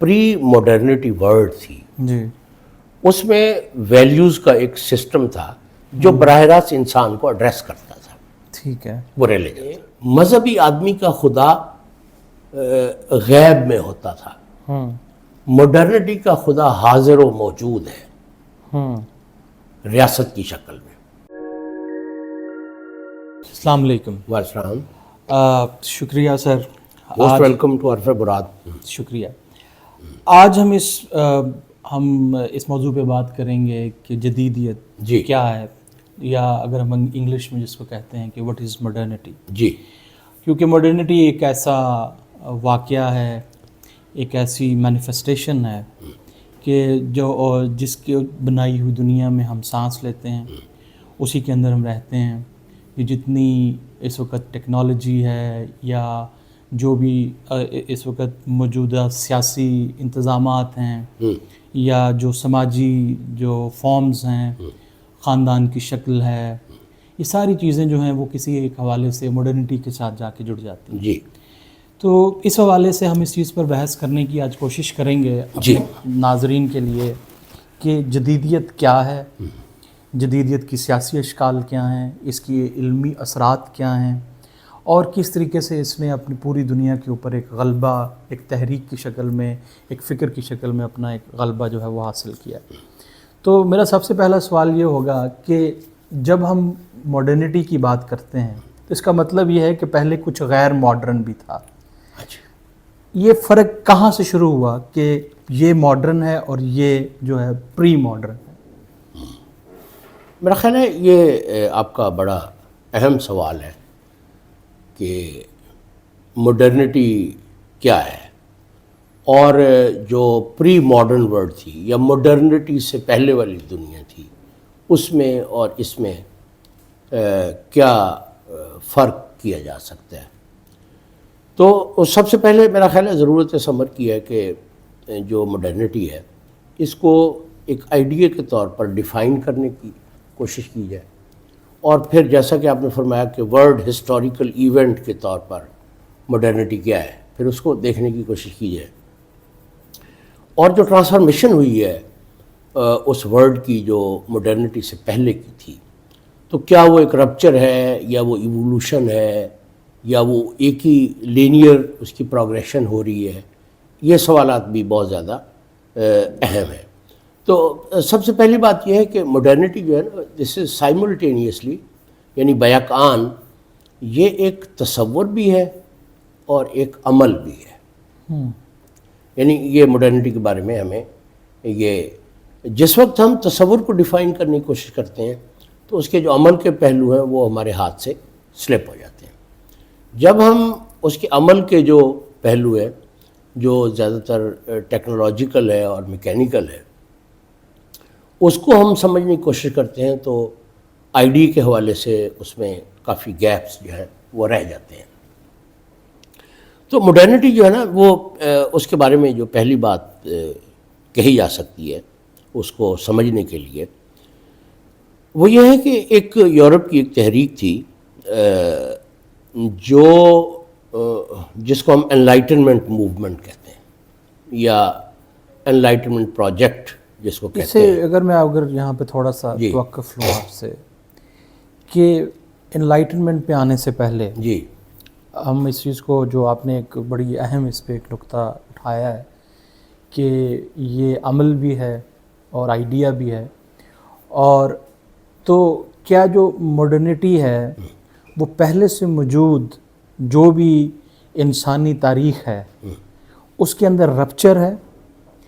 پری modernity world تھی جی اس میں values کا ایک سسٹم تھا جو براہ راست انسان کو ایڈریس کرتا تھا. ٹھیک ہے. وہ ریلیجن مذہبی آدمی کا خدا غیب میں ہوتا تھا. ماڈرنٹی کا خدا حاضر و موجود ہے ریاست کی شکل میں. السلام علیکم. والسلام. شکریہ سر. موسٹ ویلکم ٹو عرف براد. شکریہ. آج ہم اس موضوع پہ بات کریں گے کہ جدیدیت جی کیا ہے، یا اگر ہم انگلش میں جس کو کہتے ہیں کہ واٹ از ماڈرنٹی. جی کیونکہ ماڈرنٹی ایک ایسا واقعہ ہے، ایک ایسی مینیفیسٹیشن ہے کہ جس کی بنائی ہوئی دنیا میں ہم سانس لیتے ہیں، اسی کے اندر ہم رہتے ہیں. یہ جتنی اس وقت ٹیکنالوجی ہے یا جو بھی اس وقت موجودہ سیاسی انتظامات ہیں یا جو سماجی جو فارمز ہیں، خاندان کی شکل ہے، یہ ساری چیزیں جو ہیں وہ کسی ایک حوالے سے ماڈرنٹی کے ساتھ جا کے جڑ جاتی ہیں. جی تو اس حوالے سے ہم اس چیز پر بحث کرنے کی آج کوشش کریں گے اپنے ناظرین کے لیے کہ جدیدیت کیا ہے، جدیدیت کی سیاسی اشکال کیا ہیں، اس کی علمی اثرات کیا ہیں، اور کس طریقے سے اس نے اپنی پوری دنیا کے اوپر ایک غلبہ، ایک تحریک کی شکل میں، ایک فکر کی شکل میں اپنا ایک غلبہ جو ہے وہ حاصل کیا. تو میرا سب سے پہلا سوال یہ ہوگا کہ جب ہم ماڈرنٹی کی بات کرتے ہیں تو اس کا مطلب یہ ہے کہ پہلے کچھ غیر ماڈرن بھی تھا. یہ فرق کہاں سے شروع ہوا کہ یہ ماڈرن ہے اور یہ جو ہے پری ماڈرن ہے؟ میرا خیال ہے یہ آپ کا بڑا اہم سوال ہے کہ ماڈرنٹی کیا ہے، اور جو پری ماڈرن ورلڈ تھی یا ماڈرنٹی سے پہلے والی دنیا تھی اس میں اور اس میں کیا فرق کیا جا سکتا ہے. تو سب سے پہلے میرا خیال ہے ضرورت سمجھ کی ہے کہ جو ماڈرنٹی ہے اس کو ایک آئیڈیا کے طور پر ڈیفائن کرنے کی کوشش کی جائے، اور پھر جیسا کہ آپ نے فرمایا کہ ورلڈ ہسٹوریکل ایونٹ کے طور پر ماڈرنٹی کیا ہے، پھر اس کو دیکھنے کی کوشش کی جائے. اور جو ٹرانسفارمیشن ہوئی ہے اس ورلڈ کی جو ماڈرنٹی سے پہلے کی تھی، تو کیا وہ ایک رپچر ہے یا وہ ایوولوشن ہے یا وہ ایک ہی لینئر اس کی پروگریشن ہو رہی ہے. یہ سوالات بھی بہت زیادہ اہم ہیں. تو سب سے پہلی بات یہ ہے کہ ماڈرنٹی جو ہے نا، دس از سائملٹینیسلی، یعنی بیک آن، یہ ایک تصور بھی ہے اور ایک عمل بھی ہے. یعنی یہ ماڈرنٹی کے بارے میں ہمیں یہ جس وقت ہم تصور کو ڈیفائن کرنے کی کوشش کرتے ہیں تو اس کے جو عمل کے پہلو ہیں وہ ہمارے ہاتھ سے سلپ ہو جاتے ہیں. جب ہم اس کے عمل کے جو پہلو ہیں جو زیادہ تر ٹیکنالوجیکل ہے اور میکینیکل ہے اس کو ہم سمجھنے کی کوشش کرتے ہیں تو آئیڈیا کے حوالے سے اس میں کافی گیپس جو ہیں وہ رہ جاتے ہیں. تو ماڈرنٹی جو ہے نا وہ اس کے بارے میں جو پہلی بات کہی جا سکتی ہے اس کو سمجھنے کے لیے وہ یہ ہے کہ ایک یورپ کی ایک تحریک تھی جو جس کو ہم انلائٹنمنٹ موومنٹ کہتے ہیں یا انلائٹنمنٹ پروجیکٹ جس کو کہتے ہیں. اگر یہاں پہ تھوڑا سا توقف لوں آپ سے کہ انلائٹنمنٹ پہ آنے سے پہلے جی ہم اس چیز کو جو آپ نے ایک بڑی اہم اس پہ ایک نقطہ اٹھایا ہے کہ یہ عمل بھی ہے اور آئیڈیا بھی ہے، اور تو کیا جو ماڈرنٹی ہے وہ پہلے سے موجود جو بھی انسانی تاریخ ہے اس کے اندر رپچر ہے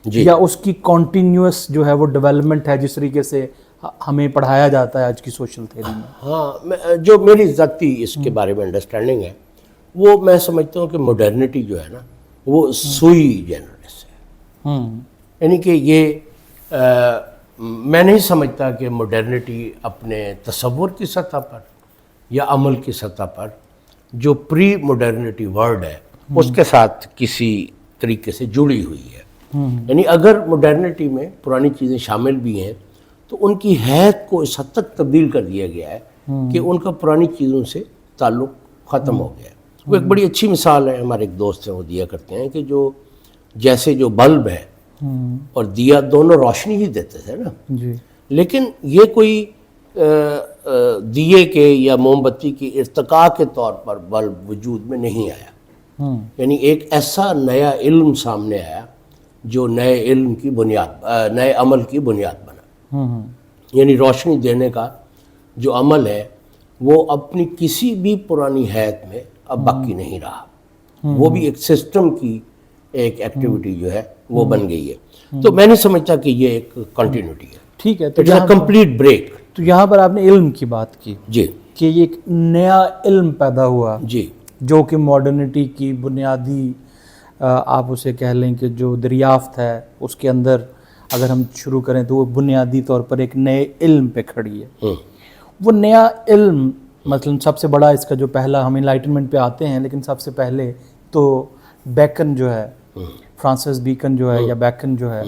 یا اس کی کنٹینیوس جو ہے وہ ڈیولپمنٹ ہے جس طریقے سے ہمیں پڑھایا جاتا ہے آج کی سوشل تھیوری میں؟ ہاں، جو میری ذاتی اس کے بارے میں انڈرسٹینڈنگ ہے وہ میں سمجھتا ہوں کہ ماڈرنٹی جو ہے نا وہ سوئی جنرس ہے. یعنی کہ یہ میں نہیں سمجھتا کہ ماڈرنٹی اپنے تصور کی سطح پر یا عمل کی سطح پر جو پری ماڈرنٹی ورلڈ ہے اس کے ساتھ کسی طریقے سے جڑی ہوئی ہے. یعنی اگر ماڈرنٹی میں پرانی چیزیں شامل بھی ہیں تو ان کی حیت کو اس حد تک تبدیل کر دیا گیا ہے کہ ان کا پرانی چیزوں سے تعلق ختم ہو گیا ہے. وہ ایک بڑی اچھی مثال ہے، ہمارے ایک دوست ہیں وہ دیا کرتے ہیں کہ جو جیسے جو بلب ہے اور دیا دونوں روشنی ہی دیتے تھے نا، جی لیکن یہ کوئی دیے کے یا موم بتی کی ارتقاء کے طور پر بلب وجود میں نہیں آیا، یعنی ایک ایسا نیا علم سامنے آیا جو نئے علم کی بنیاد، نئے عمل کی بنیاد بنا۔ یعنی روشنی دینے کا جو عمل ہے وہ اپنی کسی بھی پرانی حیت میں اب باقی نہیں رہا، وہ بھی ایک سسٹم کی ایک ایکٹیویٹی جو ہے وہ بن گئی ہے۔ تو میں نہیں سمجھتا کہ یہ ایک کنٹینیوٹی ہے، ٹھیک ہے۔ تو اٹس اے کمپلیٹ بریک۔ تو یہاں پر آپ نے علم کی بات کی جی کہ یہ ایک نیا علم پیدا ہوا جی جو کہ ماڈرنٹی کی بنیادی آپ اسے کہہ لیں کہ جو دریافت ہے اس کے اندر اگر ہم شروع کریں تو وہ بنیادی طور پر ایک نئے علم پہ کھڑی ہے۔ وہ نیا علم مثلا سب سے بڑا اس کا جو پہلا، ہم انلائٹنمنٹ پہ آتے ہیں لیکن سب سے پہلے تو بیکن جو ہے، فرانسس بیکن جو ہے یا بیکن جو ہے،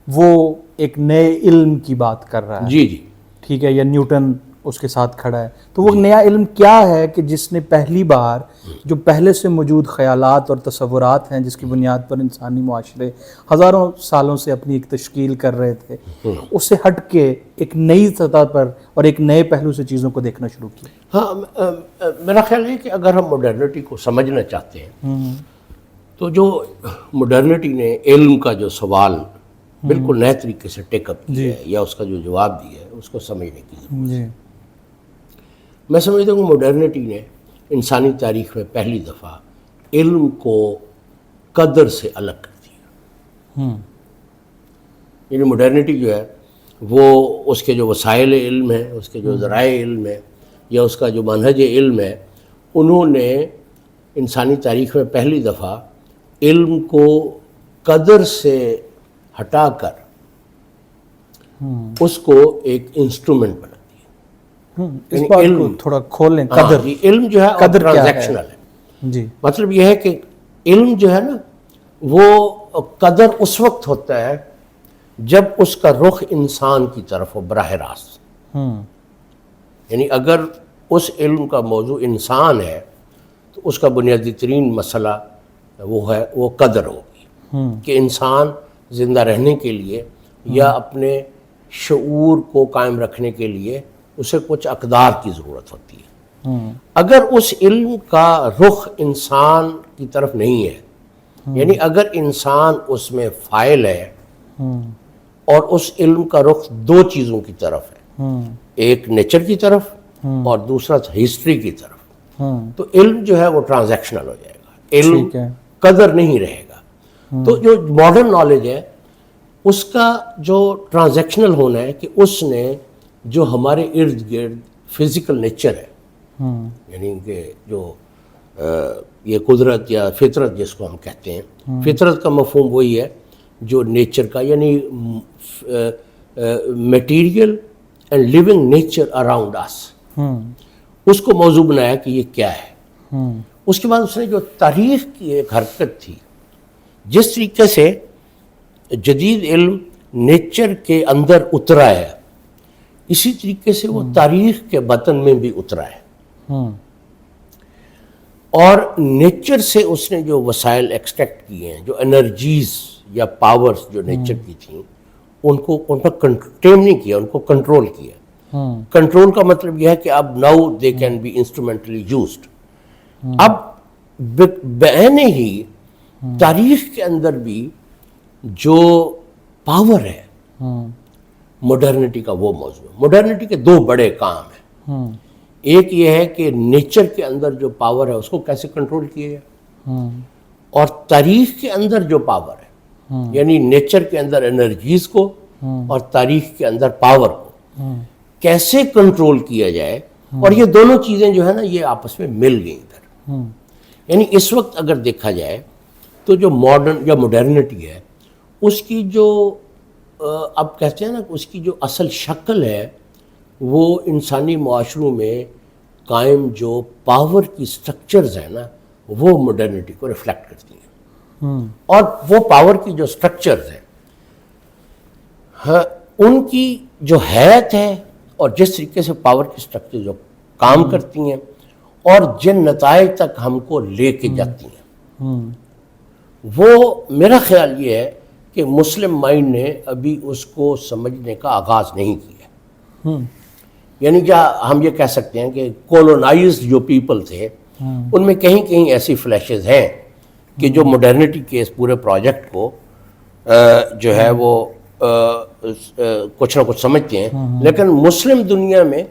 وہ ایک نئے علم کی بات کر رہا ہے، جی جی ٹھیک ہے، یا نیوٹن اس کے ساتھ کھڑا ہے۔ تو وہ نیا علم کیا ہے کہ جس نے پہلی بار جو پہلے سے موجود خیالات اور تصورات ہیں جس کی بنیاد پر انسانی معاشرے ہزاروں سالوں سے اپنی ایک تشکیل کر رہے تھے، اس سے ہٹ کے ایک نئی سطح پر اور ایک نئے پہلو سے چیزوں کو دیکھنا شروع کیا۔ ہاں، میرا خیال ہے کہ اگر ہم ماڈرنٹی کو سمجھنا چاہتے ہیں تو جو ماڈرنٹی نے علم کا جو سوال بالکل نئے طریقے سے ٹیک اپ کیا ہے یا اس کا جو جواب دیا ہے اس کو سمجھنے کی ضرورت ہے۔ جی میں سمجھتا ہوں ماڈرنٹی نے انسانی تاریخ میں پہلی دفعہ علم کو قدر سے الگ کر دیا۔ یعنی ماڈرنٹی جو ہے وہ اس کے جو وسائل علم ہیں، اس کے جو ذرائع علم ہیں یا اس کا جو منہج علم ہے، انہوں نے انسانی تاریخ میں پہلی دفعہ علم کو قدر سے ہٹا کر اس کو ایک انسٹرومنٹ بنا دیا۔ اس بات کو تھوڑا کھول لیں، قدر علم جو ہے قدر کیا ہے؟ ٹرانزیکشنل ہے۔ جی مطلب یہ ہے کہ علم جو ہے نا وہ قدر اس وقت ہوتا ہے جب اس کا رخ انسان کی طرف ہو براہ راست۔ یعنی اگر اس علم کا موضوع انسان ہے تو اس کا بنیادی ترین مسئلہ وہ قدر ہوگی کہ انسان زندہ رہنے کے لیے یا اپنے شعور کو قائم رکھنے کے لیے اسے کچھ اقدار کی ضرورت ہوتی ہے۔ اگر اس علم کا رخ انسان کی طرف نہیں ہے، یعنی اگر انسان اس میں فاعل ہے اور اس علم کا رخ دو چیزوں کی طرف ہے، ایک نیچر کی طرف اور دوسرا ہسٹری کی طرف، تو علم جو ہے وہ ٹرانزیکشنل ہو جائے گا، علم قدر نہیں رہے گا۔ تو جو ماڈرن نالج ہے اس کا جو ٹرانزیکشنل ہونا ہے کہ اس نے جو ہمارے ارد گرد فزیکل نیچر ہے، یعنی کہ جو یہ قدرت یا فطرت جس کو ہم کہتے ہیں، فطرت کا مفہوم وہی ہے جو نیچر کا، یعنی material and living nature around اس، اس کو موضوع بنایا کہ یہ کیا ہے۔ اس کے بعد اس نے جو تاریخ کی ایک حرکت تھی، جس طریقے سے جدید علم نیچر کے اندر اترا ہے، اسی طریقے سے وہ تاریخ کے بطن میں بھی اترا ہے، اور نیچر سے اس نے جو وسائل ایکسٹریکٹ کیے ہیں، جو انرجیز یا پاورز جو نیچر کی تھیں، ان پر کنٹین نہیں کیا، ان کو کنٹرول کیا۔ کنٹرول کا مطلب یہ ہے کہ اب now they can be instrumentally used. اب بعین ہی تاریخ کے اندر بھی جو پاور ہے ماڈرنٹی کا وہ موضوع ہے۔ ماڈرنٹی کے دو بڑے کام ہیں، ایک یہ ہے کہ نیچر کے اندر جو پاور ہے اس کو کیسے کنٹرول کیا جائے، اور تاریخ کے اندر جو پاور ہے، یعنی نیچر کے اندر انرجیز کو اور تاریخ کے اندر پاور کو کیسے کنٹرول کیا جائے، اور یہ دونوں چیزیں جو ہے نا یہ آپس میں مل گئیں ادھر۔ یعنی اس وقت اگر دیکھا جائے تو جو ماڈرن یا ماڈرنٹی ہے اس کی جو اب کہتے ہیں نا اس کی جو اصل شکل ہے وہ انسانی معاشروں میں قائم جو پاور کی سٹرکچرز ہیں نا وہ ماڈرنٹی کو ریفلیکٹ کرتی ہیں، اور وہ پاور کی جو سٹرکچرز ہیں ان کی جو حیت ہے اور جس طریقے سے پاور کی سٹرکچر جو کام کرتی ہیں اور جن نتائج تک ہم کو لے کے جاتی ہیں، وہ میرا خیال یہ ہے کہ مسلم مائنڈ نے ابھی اس کو سمجھنے کا آغاز نہیں کیا. یعنی کیا ہم یہ کہہ سکتے ہیں کہ کولونائزڈ جو پیپل تھے ان میں کہیں کہیں ایسی فلیشز ہیں کہ جو ماڈرنٹی کے اس پورے پروجیکٹ کو جو ہے وہ کچھ نہ کچھ سمجھتے ہیں, لیکن مسلم دنیا میں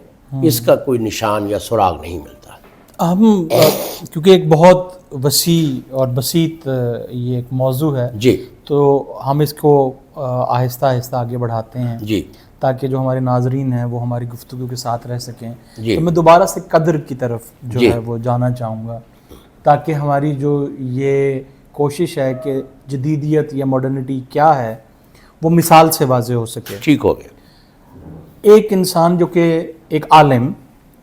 اس کا کوئی نشان یا سراغ نہیں ملتا. ہم کیونکہ ایک بہت وسیع اور بسیط یہ ایک موضوع ہے جی, تو ہم اس کو آہستہ آہستہ آگے بڑھاتے ہیں جی, تاکہ جو ہمارے ناظرین ہیں وہ ہماری گفتگو کے ساتھ رہ سکیں. جی, تو میں دوبارہ سے قدر کی طرف جو ہے وہ جانا چاہوں گا, تاکہ ہماری جو یہ کوشش ہے کہ جدیدیت یا ماڈرنٹی کیا ہے وہ مثال سے واضح ہو سکے. ٹھیک ہو گیا. ایک انسان جو کہ ایک عالم,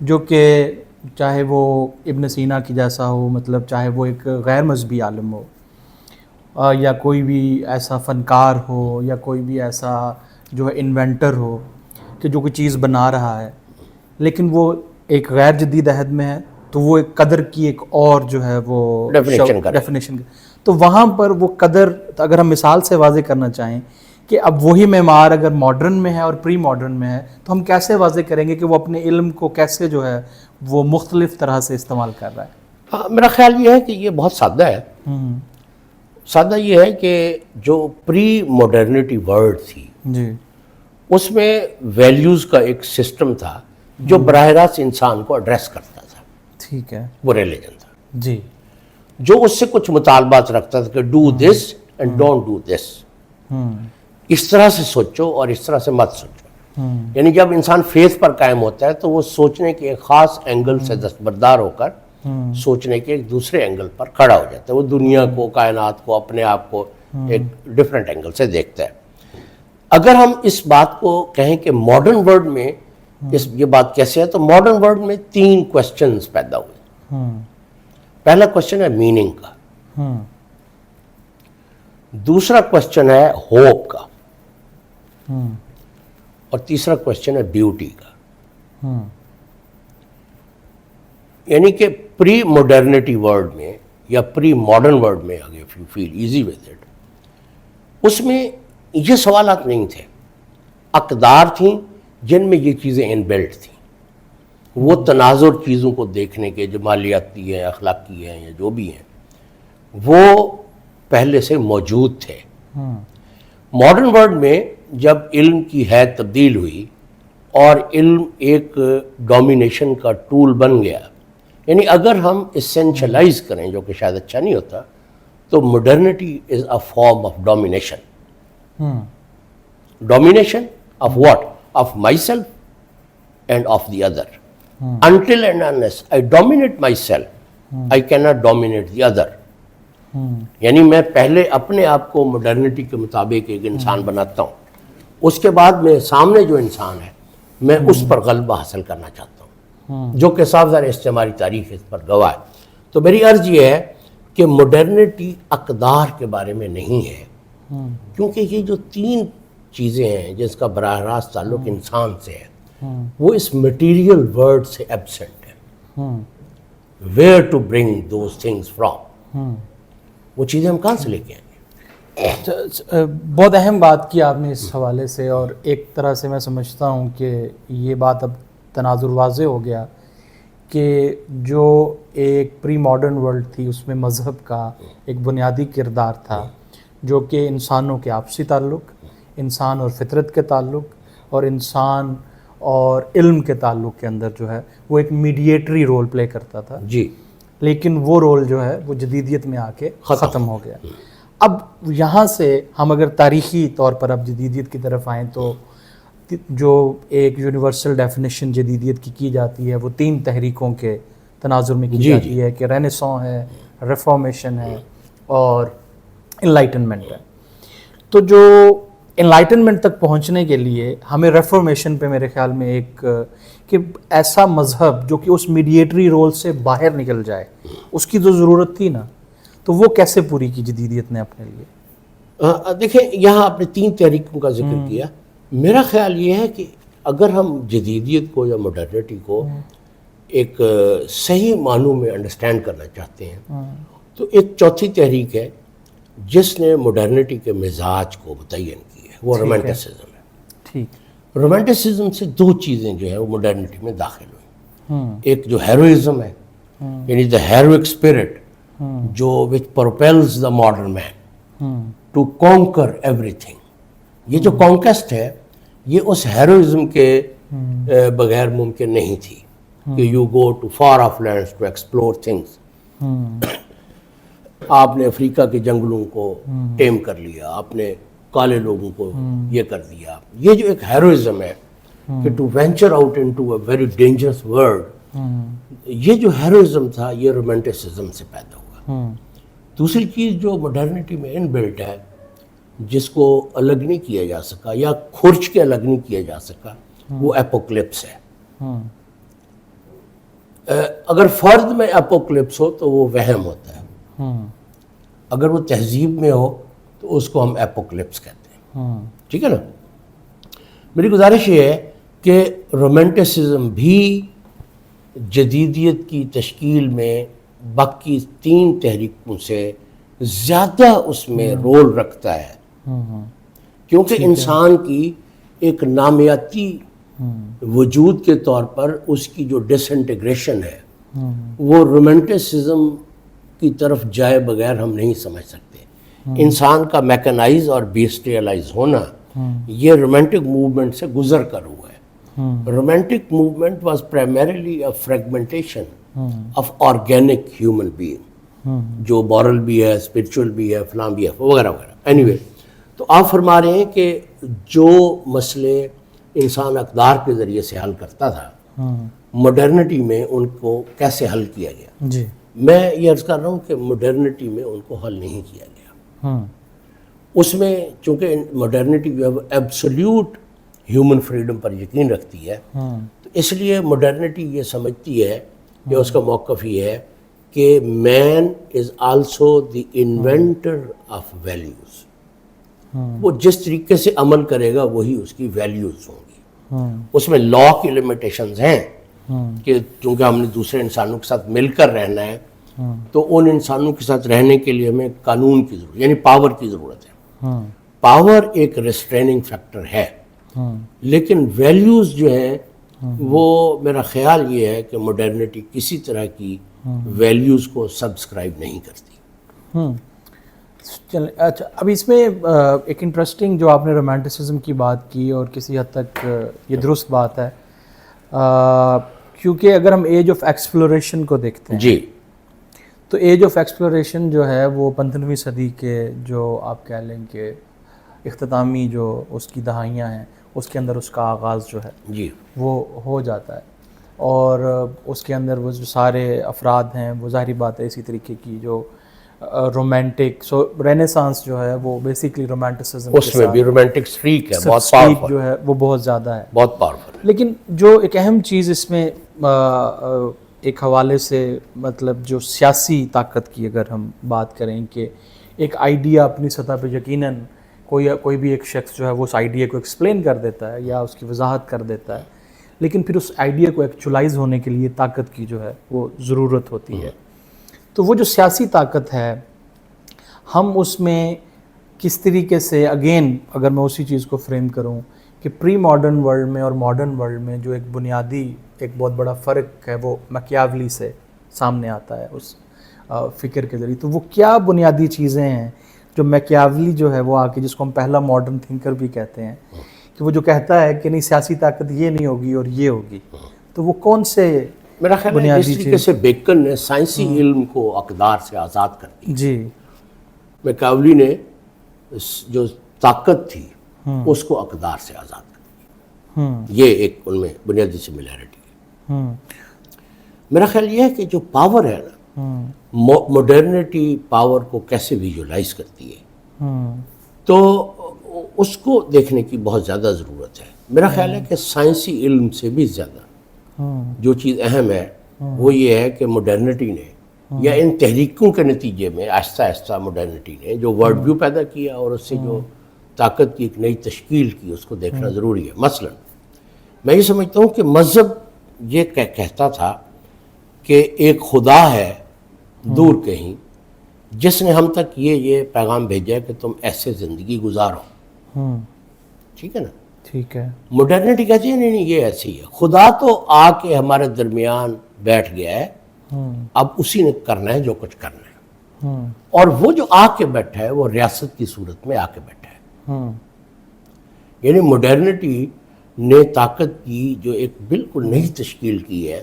جو کہ چاہے وہ ابن سینا کی جیسا ہو, مطلب چاہے وہ ایک غیر مذہبی عالم ہو, یا کوئی بھی ایسا فنکار ہو, یا کوئی بھی ایسا جو ہے انوینٹر ہو کہ جو کوئی چیز بنا رہا ہے, لیکن وہ ایک غیر جدید عہد میں ہے, تو وہ ایک قدر کی ایک اور جو ہے وہ ڈیفینیشن. تو وہاں پر وہ قدر اگر ہم مثال سے واضح کرنا چاہیں کہ اب وہی معمار اگر ماڈرن میں ہے اور پری ماڈرن میں ہے, تو ہم کیسے واضح کریں گے کہ وہ اپنے علم کو کیسے جو ہے وہ مختلف طرح سے استعمال کر رہا ہے. میرا خیال یہ ہے کہ یہ بہت سادہ ہے. سادہ یہ ہے کہ جو پری ماڈرنٹی ورلڈ تھی جی, اس میں ویلیوز کا ایک سسٹم تھا جو براہ راست انسان کو ایڈریس کرتا تھا. ٹھیک ہے. وہ ریلیجن تھا جی, جو اس سے کچھ مطالبات رکھتا تھا کہ do this and don't do this, اس طرح سے سوچو اور اس طرح سے مت سوچو. یعنی جب انسان فیتھ پر قائم ہوتا ہے تو وہ سوچنے کے ایک خاص اینگل سے دستبردار ہو کر سوچنے کے ایک دوسرے اینگل پر کھڑا ہو جاتا ہے. وہ دنیا کو, کائنات کو, اپنے آپ کو ایک ڈیفرنٹ اینگل سے دیکھتا ہے. اگر ہم اس بات کو کہیں کہ ماڈرن ورلڈ میں یہ بات کیسے ہے, تو ماڈرن ورلڈ میں 3 کوسچنز پیدا ہوئے. پہلا کوسچن ہے میننگ کا, دوسرا کوسچن ہے ہوپ کا, اور تیسرا کوسچن ہے ڈیوٹی کا. یعنی کہ پری ماڈرنٹی ورلڈ میں یا پری ماڈرن ورلڈ میں, اگر you feel easy with it, اس میں یہ سوالات نہیں تھے. اقدار تھیں جن میں یہ چیزیں ان بلٹ تھیں. وہ تناظر چیزوں کو دیکھنے کے, جو مالیاتی ہیں, اخلاقی ہیں, یا جو بھی ہیں, وہ پہلے سے موجود تھے. ماڈرن ورلڈ میں جب علم کی حید تبدیل ہوئی اور علم ایک ڈومینیشن کا ٹول بن گیا, یعنی اگر ہم اسینشلائز کریں, جو کہ شاید اچھا نہیں ہوتا, تو modernity is a form of domination. Domination of what? Of my self and of the other. Until and unless I dominate myself, I cannot dominate the other. یعنی میں پہلے اپنے آپ کو ماڈرنٹی کے مطابق ایک انسان بناتا ہوں, اس کے بعد میں سامنے جو انسان ہے میں اس پر غلبہ حاصل کرنا چاہتا ہوں, جو کہ صاف ظاہر استعماری تاریخ اس پر گواہ ہے. تو میری عرض یہ ہے کہ ماڈرنٹی اقدار کے بارے میں نہیں ہے, کیونکہ یہ جو 3 چیزیں ہیں جس کا براہ راست تعلق انسان سے ہے, وہ اس مٹیریل ورلڈ سے ایبسنٹ ہے. Where to bring those things from, وہ چیزیں ہم کہاں سے لے کے آئیں گے؟ بہت اہم بات کی آپ نے اس حوالے سے, اور ایک طرح سے میں سمجھتا ہوں کہ یہ بات اب تناظر واضح ہو گیا کہ جو ایک پری ماڈرن ورلڈ تھی اس میں مذہب کا ایک بنیادی کردار تھا, جو کہ انسانوں کے آپسی تعلق, انسان اور فطرت کے تعلق, اور انسان اور علم کے تعلق کے اندر جو ہے وہ ایک میڈیٹری رول پلے کرتا تھا. جی, لیکن وہ رول جو ہے وہ جدیدیت میں آ کے ختم ہو گیا. اب یہاں سے ہم اگر تاریخی طور پر اب جدیدیت کی طرف آئیں تو جو ایک یونیورسل ڈیفینیشن جدیدیت کی جاتی ہے وہ 3 تحریکوں کے تناظر میں کی جاتی ہے کہ رینیسانس ہے, ریفارمیشن ہے, اور انلائٹنمنٹ ہے. تو جو انلائٹنمنٹ تک پہنچنے کے لیے ہمیں ریفارمیشن پہ میرے خیال میں ایک کہ ایسا مذہب جو کہ اس میڈیٹری رول سے باہر نکل جائے, اس کی جو ضرورت تھی نا, تو وہ کیسے پوری کی جدیدیت نے اپنے لیے؟ دیکھیں یہاں آپ نے 3 تحریکوں کا ذکر کیا. میرا خیال یہ ہے کہ اگر ہم جدیدیت کو یا ماڈرنٹی کو ایک صحیح معنوں میں انڈرسٹینڈ کرنا چاہتے ہیں تو ایک چوتھی تحریک ہے جس نے مڈرنٹی کے مزاج کو متعین کیا ہے وہ رومانٹسزم ہے. ٹھیک. رومانٹسزم سے دو چیزیں جو ہیں وہ مڈرنٹی میں داخل ہوئیں. ایک جو ہیروئزم ہے یعنی دا ہیروک اسپرٹ جو which propels the modern man to conquer ایوری تھنگ. یہ جو کانکسٹ ہے یہ اس ہیروئزم کے بغیر ممکن نہیں تھی کہ you go to far off lands to explore things. آپ نے افریقہ کے جنگلوں کو ٹیم کر لیا, آپ نے کالے لوگوں کو یہ کر دیا. یہ جو ایک ہیروئزم ہے کہ to venture out into a very dangerous world, یہ جو ہیروئزم تھا یہ رومانٹسزم سے پیدا ہوا. دوسری چیز جو مڈرنٹی میں ان بلٹ ہے جس کو الگ نہیں کیا جا سکا یا کھرچ کے الگ نہیں کیا جا سکا, وہ ایپوکلپس ہے. اگر فرد میں ایپوکلپس ہو تو وہ وہم ہوتا ہے, اگر وہ تہذیب میں ہو تو اس کو ہم ایپوکلپس کہتے ہیں. ٹھیک ہے نا. میری گزارش یہ ہے کہ رومانٹسزم بھی جدیدیت کی تشکیل میں باقی تین تحریکوں سے زیادہ اس میں رول رکھتا ہے, کیونکہ انسان کی ایک نامیاتی وجود کے طور پر اس کی جو ڈس انٹیگریشن ہے وہ رومانٹسزم کی طرف جائے بغیر ہم نہیں سمجھ سکتے. انسان کا میکنائز اور بیسٹیلائز ہونا یہ رومانٹک موومنٹ سے گزر کر ہوا ہے. Romantic movement was primarily a fragmentation of organic human being جو مورل بھی ہے, اسپرچول بھی ہے, فلاں بھی ہے, وغیرہ وغیرہ. اینی وے, تو آپ فرما رہے ہیں کہ جو مسئلے انسان اقدار کے ذریعے سے حل کرتا تھا مڈرنٹی میں ان کو کیسے حل کیا گیا. جی. میں یہ عرض کر رہا ہوں کہ مڈرنٹی میں ان کو حل نہیں کیا گیا. اس میں چونکہ مڈرنٹی جو ہے ایبسلیوٹ ہیومن فریڈم پر یقین رکھتی ہے, تو اس لیے مڈرنٹی یہ سمجھتی ہے کہ اس کا موقف یہ ہے کہ man is also the inventor of values. وہ جس طریقے سے عمل کرے گا وہی اس کی ویلیوز ہوں گی. اس میں لا کی لمیٹیشنز ہیں کہ چونکہ ہم نے دوسرے انسانوں کے ساتھ مل کر رہنا ہے تو ان انسانوں کے ساتھ رہنے کے لیے ہمیں قانون کی ضرورت یعنی پاور کی ضرورت ہے. پاور ایک ریسٹریننگ فیکٹر ہے, لیکن ویلیوز جو ہیں وہ میرا خیال یہ ہے کہ مڈرنٹی کسی طرح کی ویلیوز کو سبسکرائب نہیں کرتی. چلیں, اچھا, اب اس میں ایک انٹرسٹنگ جو آپ نے رومانٹسزم کی بات کی اور کسی حد تک یہ درست بات ہے, کیونکہ اگر ہم ایج آف ایکسپلوریشن کو دیکھتے ہیں جی تو ایج آف ایکسپلوریشن جو ہے وہ 15ویں صدی کے جو آپ کہہ لیں کہ اختتامی جو اس کی دہائیاں ہیں اس کے اندر اس کا آغاز جو ہے جی وہ ہو جاتا ہے, اور اس کے اندر وہ جو سارے افراد ہیں وہ ظاہری بات ہے اسی طریقے کی جو رومانٹک رینیسانس جو ہے وہ بیسیکلی رومانٹسزم اس میں بھی رومانٹک اسٹریک ہے, بہت اسٹریک پاورفل جو ہے وہ بہت زیادہ ہے, بہت پاورفل. لیکن جو ایک اہم چیز اس میں ایک حوالے سے مطلب جو سیاسی طاقت کی اگر ہم بات کریں کہ ایک آئیڈیا اپنی سطح پہ یقیناً کوئی بھی ایک شخص جو ہے وہ اس آئیڈیا کو ایکسپلین کر دیتا ہے یا اس کی وضاحت کر دیتا ہے, لیکن پھر اس آئیڈیا کو ایکچولائز ہونے کے لیے طاقت کی جو ہے وہ ضرورت ہوتی ہے. تو وہ جو سیاسی طاقت ہے ہم اس میں کس طریقے سے, اگین اگر میں اسی چیز کو فریم کروں کہ پری ماڈرن ورلڈ میں اور ماڈرن ورلڈ میں جو ایک بنیادی ایک بہت بڑا فرق ہے وہ میکیاولی سے سامنے آتا ہے اس فکر کے ذریعے. تو وہ کیا بنیادی چیزیں ہیں جو میکیاولی جو ہے وہ آ کے, جس کو ہم پہلا ماڈرن تھنکر بھی کہتے ہیں, کہ وہ جو کہتا ہے کہ نہیں سیاسی طاقت یہ نہیں ہوگی اور یہ ہوگی, تو وہ کون سے میرا خیال ہے جس طریقے سے بیکن نے سائنسی علم کو اقدار سے آزاد کر دیا, جی میکاولی نے جو طاقت تھی اس کو اقدار سے آزاد کر دیا. یہ ایک ان میں بنیادی سملیرٹی ہے. میرا خیال یہ ہے کہ جو پاور ہے نا, ماڈرنٹی پاور کو کیسے ویژولائز کرتی ہے, تو اس کو دیکھنے کی بہت زیادہ ضرورت ہے. میرا خیال ہے کہ سائنسی علم سے بھی زیادہ جو چیز اہم ہے وہ یہ ہے کہ ماڈرنٹی نے یا ان تحریکوں کے نتیجے میں آہستہ آہستہ ماڈرنٹی نے جو ورلڈ ویو پیدا کیا اور اس سے جو طاقت کی ایک نئی تشکیل کی, اس کو دیکھنا ضروری ہے. مثلا میں یہ سمجھتا ہوں کہ مذہب یہ کہتا تھا کہ ایک خدا ہے دور کہیں جس نے ہم تک یہ پیغام بھیجا ہے کہ تم ایسے زندگی گزارو. ٹھیک ہے نا. ٹھیک ہے. مڈرنٹی کہتی ہے نہیں یہ ایسی ہے. خدا تو آ کے ہمارے درمیان بیٹھ گیا ہے, اب اسی نے کرنا ہے جو کچھ کرنا ہے. اور وہ جو آ کے بیٹھا ہے وہ ریاست کی صورت میں آ کے بیٹھا ہے. یعنی مڈرنٹی نے طاقت کی جو ایک بالکل نئی تشکیل کی ہے,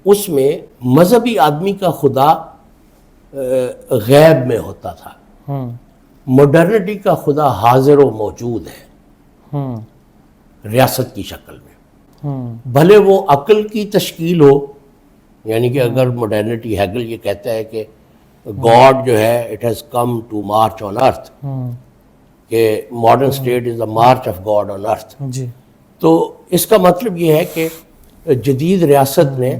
اس میں مذہبی آدمی کا خدا غیب میں ہوتا تھا. مڈرنٹی کا خدا حاضر و موجود ہے ریاست کی شکل میں. بھلے وہ عقل کی تشکیل ہو, یعنی کہ اگر مڈرنٹی ہیگل یہ کہتا ہے کہ گاڈ جو ہے it has come to march on earth, کہ modern state is the march of God on earth, تو اس کا مطلب یہ ہے کہ جدید ریاست نے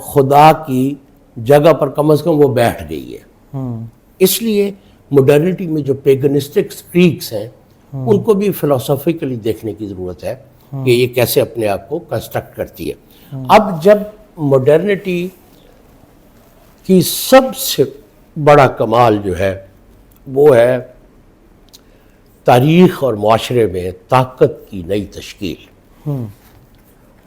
خدا کی جگہ پر کم از کم وہ بیٹھ گئی ہے. اس لیے مڈرنٹی میں جو پیگنسٹک سٹریکس ہیں ان کو بھی فلسافیکلی دیکھنے کی ضرورت ہے کہ یہ کیسے اپنے آپ کو کنسٹرکٹ کرتی ہے. اب جب مڈرنٹی کی سب سے بڑا کمال جو ہے وہ ہے تاریخ اور معاشرے میں طاقت کی نئی تشکیل,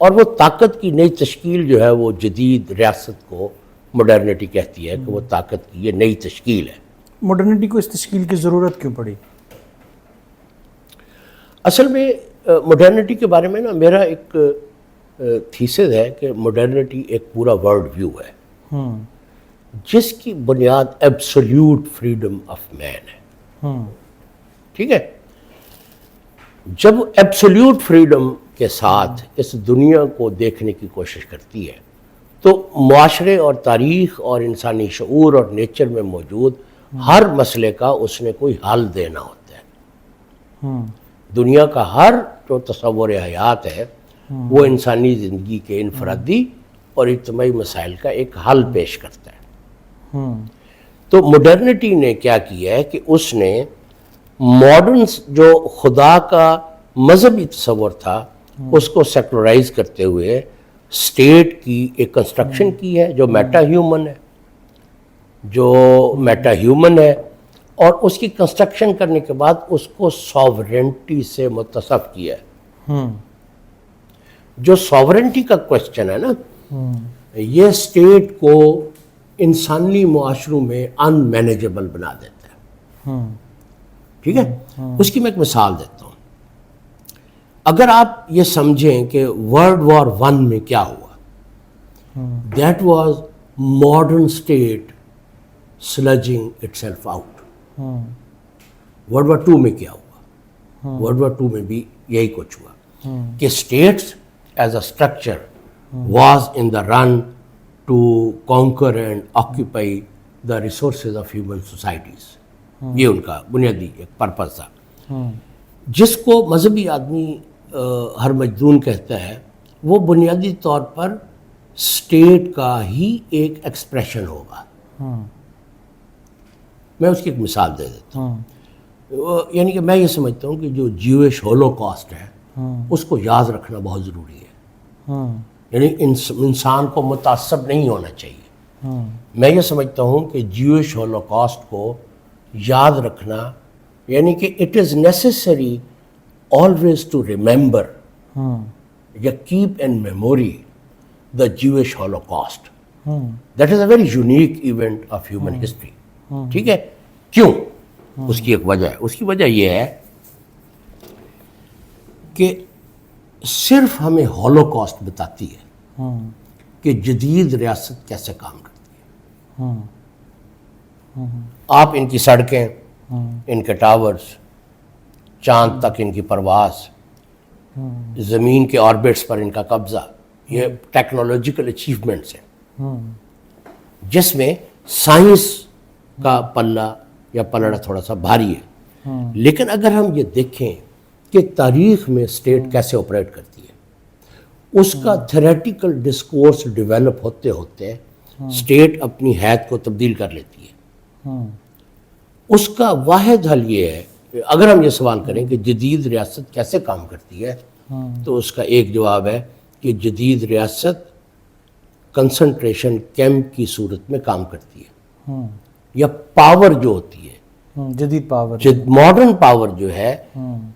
اور وہ طاقت کی نئی تشکیل جو ہے وہ جدید ریاست کو مڈرنٹی کہتی ہے کہ وہ طاقت کی یہ نئی تشکیل ہے. مڈرنٹی کو اس تشکیل کی ضرورت کیوں پڑی؟ اصل میں مڈرنٹی کے بارے میں نا میرا ایک تھیسز ہے کہ مڈرنٹی ایک پورا ورلڈ ویو ہے جس کی بنیاد ایبسولیوٹ فریڈم آف مین ہے. ٹھیک ہے. جب ایبسولیوٹ فریڈم کے ساتھ اس دنیا کو دیکھنے کی کوشش کرتی ہے تو معاشرے اور تاریخ اور انسانی شعور اور نیچر میں موجود ہر مسئلے کا اس نے کوئی حل دینا ہوتا ہے. دنیا کا ہر جو تصور حیات ہے وہ انسانی زندگی کے انفرادی اور اجتماعی مسائل کا ایک حل پیش کرتا ہے. تو مڈرنٹی نے کیا کیا ہے کہ اس نے ماڈرن جو خدا کا مذہبی تصور تھا اس کو سیکولرائز کرتے ہوئے اسٹیٹ کی ایک کنسٹرکشن کی ہے جو میٹا ہیومن ہے, اور اس کی کنسٹرکشن کرنے کے بعد اس کو ساورنٹی سے متصف کیا ہے. جو ساورنٹی کا کوشچن ہے نا, یہ اسٹیٹ کو انسانی معاشروں میں ان مینیجبل بنا دیتا ہے. ٹھیک ہے. اس کی میں ایک مثال دیتا ہوں. اگر آپ یہ سمجھیں کہ ورلڈ وار 1 میں کیا ہوا, that was modern state slugging itself out. World war 2 میں کیا ہوا؟ ورلڈ وار 2 میں بھی یہی کچھ ہوا کہ states as a structure was in the run to conquer and occupy the resources of human societies. یہ ان کا بنیادی ایک پرپز تھا. جس کو مذہبی آدمی ہر مجدون کہتا ہے وہ بنیادی طور پر اسٹیٹ کا ہی ایک ایکسپریشن ہوگا. میں اس کی ایک مثال دے دیتا ہوں. یعنی کہ میں یہ سمجھتا ہوں کہ جو جیوش ہولوکاسٹ ہے اس کو یاد رکھنا بہت ضروری ہے. یعنی انسان کو متعصب نہیں ہونا چاہیے. میں یہ سمجھتا ہوں کہ جیوش ہولوکاسٹ کو یاد رکھنا یعنی کہ it is necessary always to remember یا keep in memory the Jewish Holocaust. That is a very unique event of human history. ٹھیک ہے. کیوں؟ اس کی ایک وجہ ہے. اس کی وجہ یہ ہے کہ صرف ہمیں ہولوکاسٹ بتاتی ہے کہ جدید ریاست کیسے کام کرتی ہے. آپ ان کی سڑکیں, ان کے ٹاورز, چاند تک ان کی پرواز, زمین کے آربٹس پر ان کا قبضہ, یہ ٹیکنالوجیکل اچیومنٹس ہیں جس میں سائنس کا پلہ یا پلڑا تھوڑا سا بھاری ہے. لیکن اگر ہم یہ دیکھیں کہ تاریخ میں اسٹیٹ کیسے آپریٹ کرتی ہے, اس کا تھیوریٹیکل ڈسکورس ڈیولپ ہوتے ہوتے اسٹیٹ اپنی حیثیت کو تبدیل کر لیتی ہے. اس کا واحد حل یہ ہے, اگر ہم یہ سوال کریں کہ جدید ریاست کیسے کام کرتی ہے تو اس کا ایک جواب ہے کہ جدید ریاست کنسنٹریشن کیمپ کی صورت میں کام کرتی ہے. یا پاور جو ہوتی ہے، جدید پاور، ماڈرن پاور جو ہے،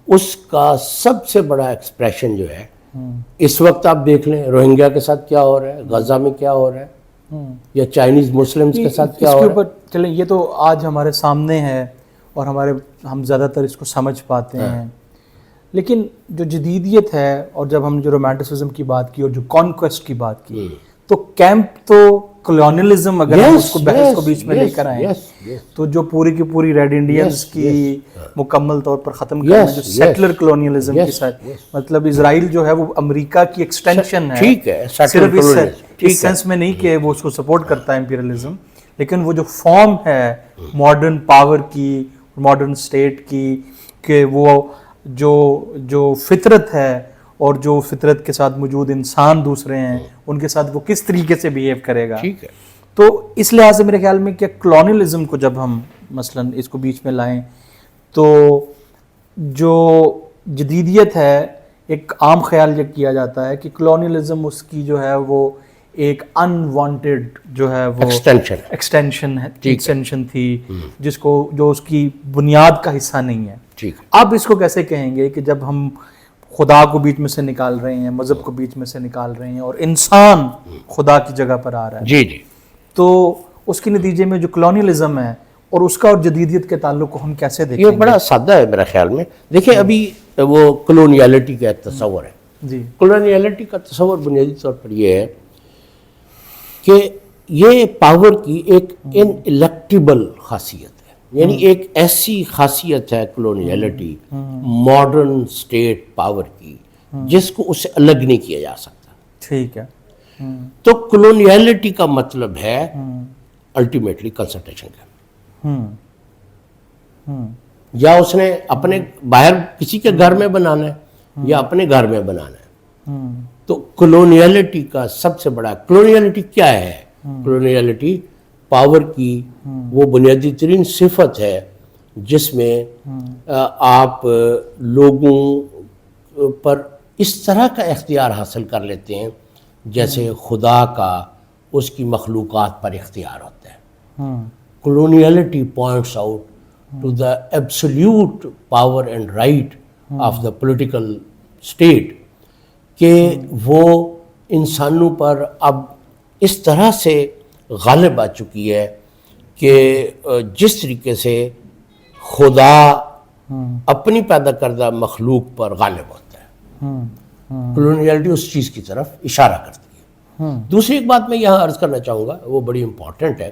اس کا سب سے بڑا ایکسپریشن جو ہے اس وقت آپ دیکھ لیں روہنگیا کے ساتھ کیا ہو رہا ہے، غزہ میں کیا ہو رہا ہے، یا چائنیز مسلمز کے ساتھ کیا ہو رہا ہے. اس کے اوپر چلیں، یہ تو آج ہمارے سامنے ہے اور ہم زیادہ تر اس کو سمجھ پاتے ہیں. لیکن جو جدیدیت ہے، اور جب ہم جو رومانٹسزم کی بات کی اور جو کانکویسٹ کی بات کی، تو کیمپ تو کلونیلزم، اگر ہم اس کو بحث کو بیچ میں لے کر آئیں تو جو پوری کی پوری ریڈ انڈینز کی مکمل طور پر ختم کرنا، جو سیٹلر کلونیلزم کے ساتھ، مطلب اسرائیل جو ہے وہ امریکہ کی ایکسٹینشن ہے. ٹھیک ہے، صرف اس سینس میں نہیں کہ وہ اس کو سپورٹ کرتا ہے امپیریلزم، لیکن وہ جو فارم ہے ماڈرن پاور کی، ماڈرن اسٹیٹ کی، کہ وہ جو فطرت ہے اور جو فطرت کے ساتھ موجود انسان دوسرے ہیں، ان کے ساتھ وہ کس طریقے سے بیہیو کرے گا. ٹھیک ہے. تو اس لحاظ سے میرے خیال میں کہ کلونیلزم کو جب ہم مثلاً اس کو بیچ میں لائیں، تو جو جدیدیت ہے، ایک عام خیال یہ کیا جاتا ہے کہ کلونیلزم اس کی جو ہے وہ ایک انوانٹیڈ جو ہے وہ ایکسٹینشن تھی، جو اس کی بنیاد کا حصہ نہیں ہے. اب اس کو کیسے کہیں گے کہ جب ہم خدا کو بیچ میں سے نکال رہے ہیں، مذہب کو بیچ میں سے نکال رہے ہیں، اور انسان خدا کی جگہ پر آ رہا ہے، تو اس کے نتیجے میں جو کلونیلزم ہے اور اس کا اور جدیدیت کے تعلق کو ہم کیسے دیکھیں گے؟ یہ بڑا سادہ ہے میرے خیال میں. دیکھیں ابھی وہ کلونیالٹی کا تصور ہے. جی، کلونیالٹی کا تصور بنیادی طور پر یہ ہے کہ یہ پاور کی ایک انلیکٹیبل خاصیت ہے. یعنی ایک ایسی خاصیت ہے کلونیالٹی، ماڈرن اسٹیٹ پاور کی، جس کو اس سے الگ نہیں کیا جا سکتا. ٹھیک ہے. تو کلونیالٹی کا مطلب ہے الٹیمیٹلی کنسنٹریشن کا. یا اس نے اپنے باہر کسی کے گھر میں بنانا ہے یا اپنے گھر میں بنانا ہے. تو کلونیالٹی کا سب سے بڑا، کلونیالٹی کیا ہے؟ کلونیالٹی پاور کی وہ بنیادی ترین صفت ہے جس میں آپ لوگوں پر اس طرح کا اختیار حاصل کر لیتے ہیں جیسے خدا کا اس کی مخلوقات پر اختیار ہوتا ہے. Coloniality points out to the absolute power and right of the political state, کہ وہ انسانوں پر اب اس طرح سے غالب آ چکی ہے کہ جس طریقے سے خدا اپنی پیدا کردہ مخلوق پر غالب ہوتا ہے. کلونیالٹی اس چیز کی طرف اشارہ کرتی ہے. دوسری ایک بات میں یہاں عرض کرنا چاہوں گا، وہ بڑی امپورٹنٹ ہے.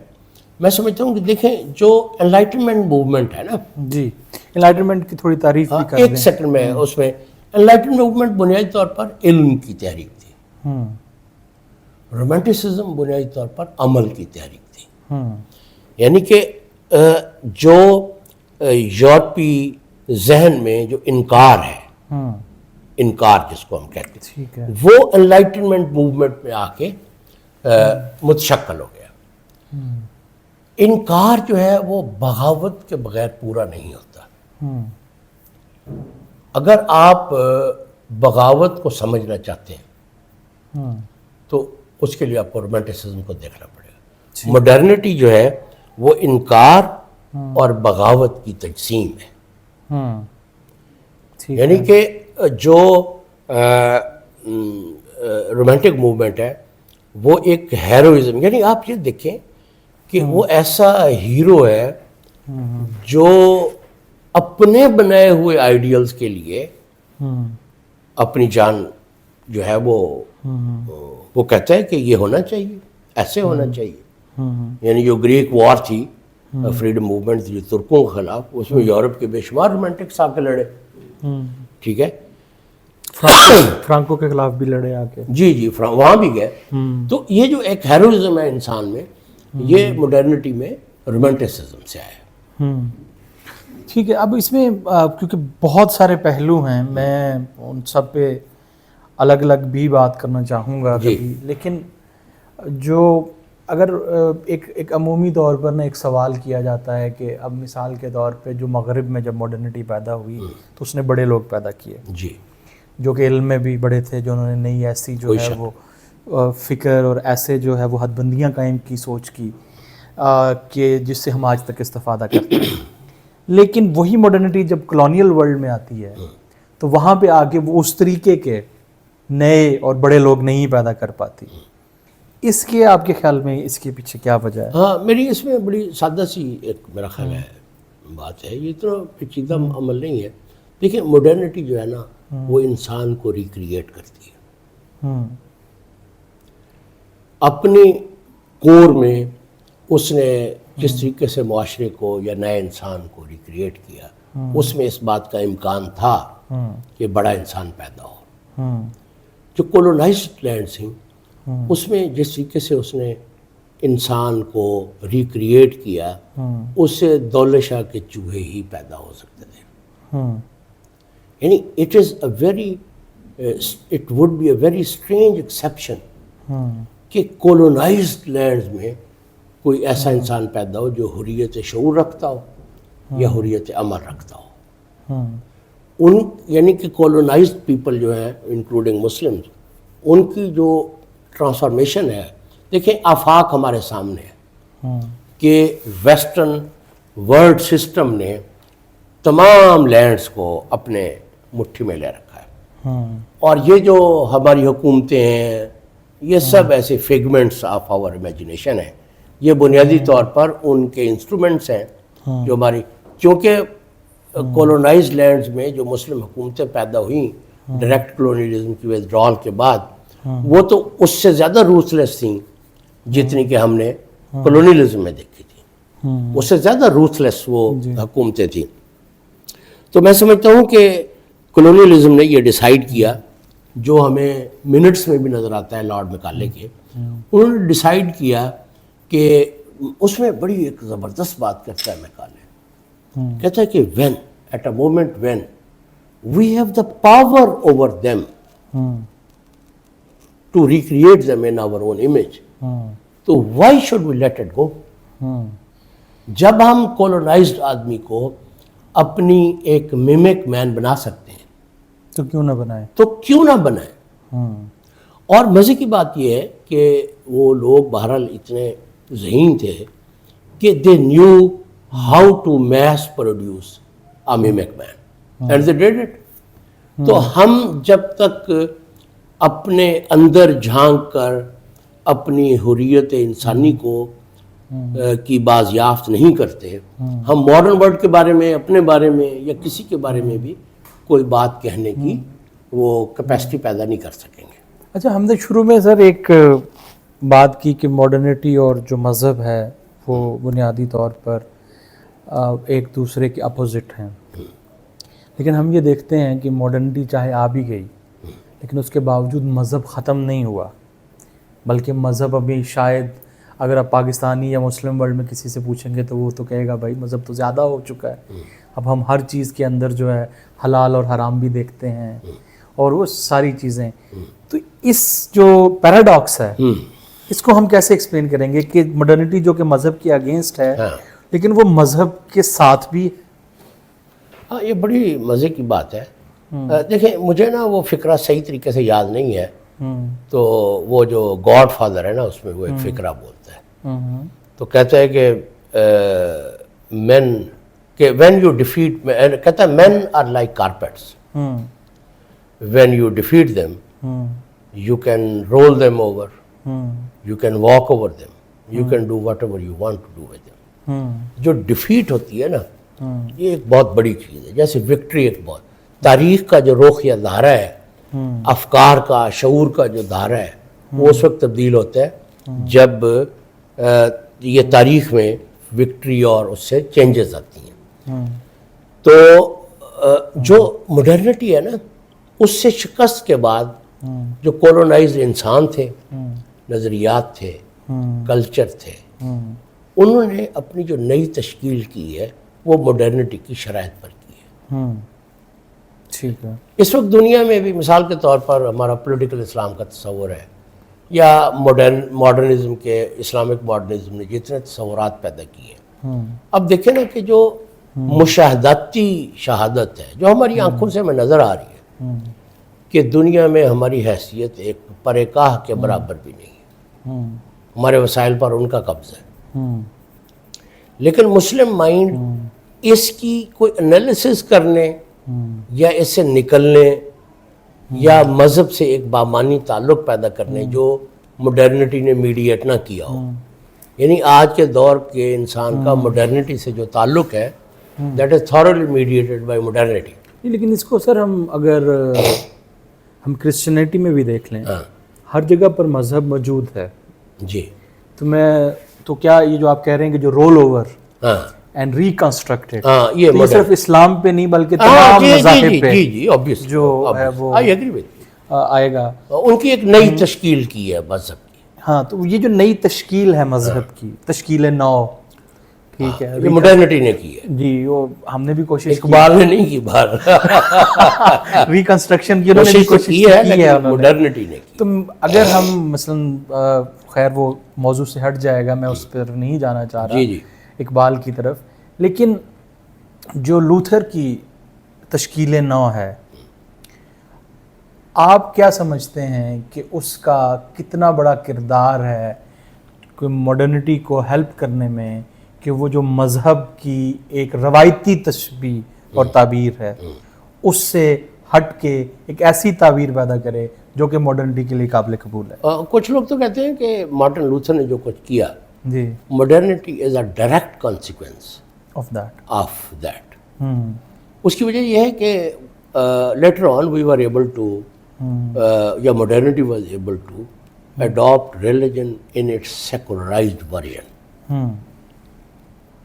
میں سمجھتا ہوں کہ دیکھیں جو انلائٹنمنٹ موومنٹ ہے نا، جی، انلائٹنمنٹ کی تھوڑی تعریف بھی کر دیں. ایک سیکنڈ میں اس میں انلائٹنمنٹ موومنٹ بنیادی طور پر علم کی تحریک تھی. رومانٹسزم بنیادی طور پر عمل کی تحریک تھی. یعنی کہ جو یورپی ذہن میں جو انکار ہے، انکار جس کو ہم کہتے ہیں، وہ انلائٹنمنٹ موومنٹ میں آ کے متشکل ہو گیا. انکار جو ہے وہ بغاوت کے بغیر پورا نہیں ہوتا. اگر آپ بغاوت کو سمجھنا چاہتے ہیں تو اس کے لیے آپ کو رومانٹسزم کو دیکھنا پڑے گا. ماڈرنٹی جو ہے وہ انکار اور بغاوت کی تجسیم ہے. یعنی کہ جو رومانٹک موومنٹ ہے وہ ایک ہیروئزم، یعنی آپ یہ دیکھیں کہ وہ ایسا ہیرو ہے جو اپنے بنائے ہوئے آئیڈیلز کے لیے اپنی جان جو ہے وہ کہتا ہے کہ یہ ہونا چاہیے، ایسے ہونا چاہیے. یعنی جو گریک وار تھی، فریڈم موومنٹ جو ترکوں کے خلاف، اس میں یورپ کے بے شمار رومانٹکس آ کے لڑے. ٹھیک ہے، فرانکو کے خلاف بھی لڑے آ کے. جی وہاں بھی گئے. تو یہ جو ایک ہیروئزم ہے انسان میں، یہ ماڈرنٹی میں رومانٹسزم سے آیا. ٹھیک ہے. اب اس میں کیونکہ بہت سارے پہلو ہیں، میں ان سب پہ الگ الگ بھی بات کرنا چاہوں گا کبھی، لیکن جو اگر ایک عمومی طور پر ایک سوال کیا جاتا ہے کہ اب مثال کے طور پہ جو مغرب میں جب ماڈرنٹی پیدا ہوئی تو اس نے بڑے لوگ پیدا کیے، جو کہ علم میں بھی بڑے تھے، جو انہوں نے نئی ایسی جو ہے وہ فکر اور ایسے جو ہے وہ حد بندیاں قائم کی، سوچ کی. کہ جس سے ہم آج تک استفادہ کرتے ہیں. لیکن وہی ماڈرنٹی جب کلونیل ورلڈ میں آتی ہے تو وہاں پہ آگے وہ اس طریقے کے نئے اور بڑے لوگ نہیں پیدا کر پاتی. اس کے آپ کے خیال میں اس کے پیچھے کیا وجہ ہے؟ ہاں، میری اس میں بڑی سادہ سی ایک میرا خیال ہے بات ہے، یہ اتنا پیچیدہ عمل نہیں ہے. دیکھیں ماڈرنٹی جو ہے نا وہ انسان کو ریکریٹ کرتی ہے. اپنی کور میں اس نے جس طریقے سے معاشرے کو یا نئے انسان کو ریکریٹ کیا، اس میں اس بات کا امکان تھا کہ بڑا انسان پیدا ہو. جو کولونائزڈ لینڈز ہیں اس میں جس طریقے سے اس نے انسان کو ریکریٹ کیا، اس سے دولت شاہ کے چوہے ہی پیدا ہو سکتے تھے. یعنی it would be a very strange exception کہ کولونائزڈ لینڈز میں کوئی ایسا انسان پیدا ہو جو حریت شعور رکھتا ہو یا حریت عمل رکھتا ہو. یعنی کہ کولونائزڈ پیپل جو ہیں انکلوڈنگ مسلمز، ان کی جو ٹرانسفارمیشن ہے، دیکھیں آفاق ہمارے سامنے ہے کہ ویسٹرن ورلڈ سسٹم نے تمام لینڈز کو اپنے مٹھی میں لے رکھا ہے، اور یہ جو ہماری حکومتیں ہیں یہ سب ایسے فیگمنٹس آف آور امیجنیشن ہیں. یہ بنیادی طور پر ان کے انسٹرومنٹس ہیں جو ہماری، کیونکہ کولونائزڈ لینڈز میں جو مسلم حکومتیں پیدا ہوئیں ڈائریکٹ کلونیلزم کی ویڈرال کے بعد، وہ تو اس سے زیادہ روتھلیس تھیں جتنی کہ ہم نے کلونیلزم میں دیکھی تھی. اس سے زیادہ روتھلیس وہ حکومتیں تھیں. تو میں سمجھتا ہوں کہ کلونیلزم نے یہ ڈیسائیڈ کیا، جو ہمیں منٹس میں بھی نظر آتا ہے لارڈ میکالے کے، انہوں نے ڈیسائیڈ کیا کہ اس میں بڑی ایک زبردست بات کرتا ہے میکالے، کہتا ہے کہ when at a moment when we have the power over them to recreate them in our own image, تو why should we let it go؟ جب ہم کولونائزڈ آدمی کو اپنی ایک میمک مین بنا سکتے ہیں تو کیوں نہ بنائیں. اور مزے کی بات یہ ہے کہ وہ لوگ بہرحال اتنے ذہین تھے کہ they knew how to mass produce a mimic man and they did it. تو ہم جب تک اپنے اندر جھانک کر اپنی حریت انسانی کو کی بازیافت نہیں کرتے، ہم ماڈرن ورلڈ کے بارے میں، اپنے بارے میں یا کسی کے بارے میں بھی کوئی بات کہنے کی وہ کیپیسٹی پیدا نہیں کر سکیں گے. اچھا، ہم نے شروع میں سر ایک بات کی کہ ماڈرنٹی اور جو مذہب ہے وہ بنیادی طور پر ایک دوسرے کے اپوزٹ ہیں، لیکن ہم یہ دیکھتے ہیں کہ ماڈرنٹی چاہے آ بھی گئی لیکن اس کے باوجود مذہب ختم نہیں ہوا، بلکہ مذہب ابھی شاید اگر آپ پاکستانی یا مسلم ورلڈ میں کسی سے پوچھیں گے تو وہ تو کہے گا بھائی مذہب تو زیادہ ہو چکا ہے، اب ہم ہر چیز کے اندر جو ہے حلال اور حرام بھی دیکھتے ہیں اور وہ ساری چیزیں. تو اس جو پیراڈاکس ہے اس کو ہم کیسے ایکسپلین کریں گے کہ ماڈرنٹی جو کہ مذہب کے اگینسٹ ہے لیکن وہ مذہب کے ساتھ بھی؟ ہاں، یہ بڑی مزے کی بات ہے. دیکھیں مجھے نا وہ فقرہ صحیح طریقے سے یاد نہیں ہے، تو وہ جو گاڈ فادر ہے نا اس میں وہ ایک فقرہ بولتا ہے، تو کہتا ہے کہ مین کہ وین یو ڈیفیٹ، کہتا ہے men are like carpets, when you defeat them you can roll them over, you can walk over them, you can do whatever you want to do with them. جو defeat ہوتی ہے نا یہ ایک بہت بڑی چیز ہے، جیسے وکٹری ایک بہت، تاریخ کا جو رخ یا دھارا ہے، افکار کا، شعور کا جو دھارا ہے وہ اس وقت تبدیل ہوتا ہے جب یہ تاریخ میں وکٹری اور اس سے چینجز آتی ہیں. تو جو ماڈرنٹی ہے نا اس سے شکست کے بعد جو کولونائزڈ انسان تھے، نظریات تھے، کلچر تھے، انہوں نے اپنی جو نئی تشکیل کی ہے وہ ماڈرنٹی کی شرائط پر کی ہے. ٹھیک ہے. اس وقت دنیا میں بھی مثال کے طور پر ہمارا پولیٹیکل اسلام کا تصور ہے، یا ماڈرنزم کے اسلامک ماڈرنزم نے جتنے تصورات پیدا کیے ہیں. اب دیکھیں نا کہ جو مشاہداتی شہادت ہے جو ہماری آنکھوں سے ہمیں نظر آ رہی ہے کہ دنیا میں ہماری حیثیت ایک پرے کاہ کے برابر بھی نہیں ہے، ہمارے وسائل پر ان کا قبضہ ہے، لیکن مسلم مائنڈ اس کی کوئی انالیسس کرنے یا اس سے نکلنے یا مذہب سے ایک بامانی تعلق پیدا کرنے جو مڈرنٹی نے میڈیٹ نہ کیا ہو. یعنی آج کے دور کے انسان کا مڈرنٹی سے جو تعلق ہے that is thoroughly mediated by modernity. لیکن اس کو سر ہم اگر ہم کرسچینٹی میں بھی دیکھ لیں ہر جگہ پر مذہب موجود ہے. جی تو کیا یہ جو آپ کہہ رہے ہیں کہ جو رول اوور اینڈ ریکنسٹرکٹڈ یہ صرف اسلام پہ نہیں بلکہ تمام مذاہب پہ جو ہے وہ آئے گا. ان کی ایک نئی تشکیل کی ہے مذہب کی. ہاں تو یہ جو نئی تشکیل ہے مذہب کی تشکیل نو ٹھیک ہے یہ مڈرنٹی نے کی ہے. جی وہ ہم نے بھی کوشش اقبال نے نہیں کی باہر ریکنسٹرکشن کی انہوں نے بھی کوشش کی ہے مڈرنٹی نے کی. تو اگر ہم مثلا خیر وہ موضوع سے ہٹ جائے گا میں اس پر نہیں جانا چاہ رہا اقبال کی طرف لیکن جو لوتھر کی تشکیل نو ہے آپ کیا سمجھتے ہیں کہ اس کا کتنا بڑا کردار ہے کوئی ماڈرنٹی کو ہیلپ کرنے میں کہ وہ جو مذہب کی ایک روایتی تشبیہ اور تعبیر ہے اس سے ہٹ کے ایک ایسی تعبیر پیدا کرے جو کہ ماڈرنٹی کے لیے قابل قبول ہے. کچھ لوگ تو کہتے ہیں کہ مارٹن لوتھر نے جو کچھ کیا جی modernity is a direct consequence of that. اس کی وجہ یہ ہے کہ later on we were able to یا modernity was able to adapt religion in its secularized variant.